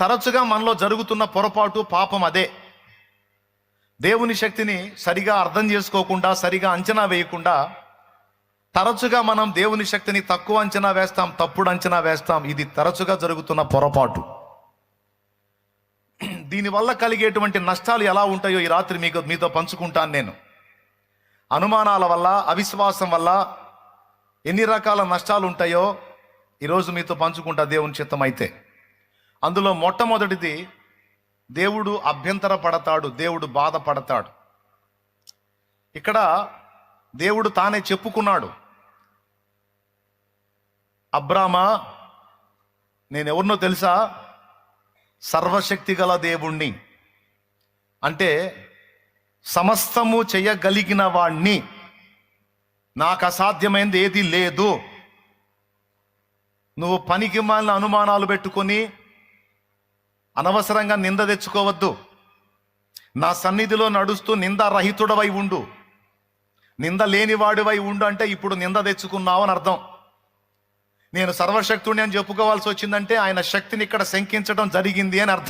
తరచుగా మనలో జరుగుతున్న పొరపాటు పాపం అదే. దేవుని శక్తిని సరిగా అర్థం చేసుకోకుండా, సరిగా అంచనా వేయకుండా తరచుగా మనం దేవుని శక్తిని తక్కువ అంచనా వేస్తాం, తప్పుడు అంచనా వేస్తాం. ఇది తరచుగా జరుగుతున్న పొరపాటు. దీనివల్ల కలిగేటువంటి నష్టాలు ఎలా ఉంటాయో ఈ రాత్రి మీతో పంచుకుంటాను నేను. అనుమానాల వల్ల, అవిశ్వాసం వల్ల ఎన్ని రకాల నష్టాలు ఉంటాయో ఈరోజు మీతో పంచుకుంటా దేవుని చిత్తం అయితే. అందులో మొట్టమొదటిది, దేవుడు అభ్యంతర పడతాడు, దేవుడు బాధపడతాడు. ఇక్కడ దేవుడు తానే చెప్పుకున్నాడు, అబ్రామా నేనెవరినో తెలుసా? సర్వశక్తి గల దేవుణ్ణి, అంటే సమస్తము చేయగలిగిన వాణ్ణి, నాకు అసాధ్యమైనది ఏది లేదు. నువ్వు పనికి మాలిన అనుమానాలు పెట్టుకొని అనవసరంగా నింద తెచ్చుకోవద్దు. నా సన్నిధిలో నడుస్తూ నిందారహితుడవై ఉండు. నింద లేనివాడివై ఉండు అంటే ఇప్పుడు నింద తెచ్చుకున్నావు అని అర్థం. నేను సర్వశక్తుడిని అని చెప్పుకోవాల్సి వచ్చిందంటే ఆయన శక్తిని ఇక్కడ శంకించడం జరిగింది అని అర్థం.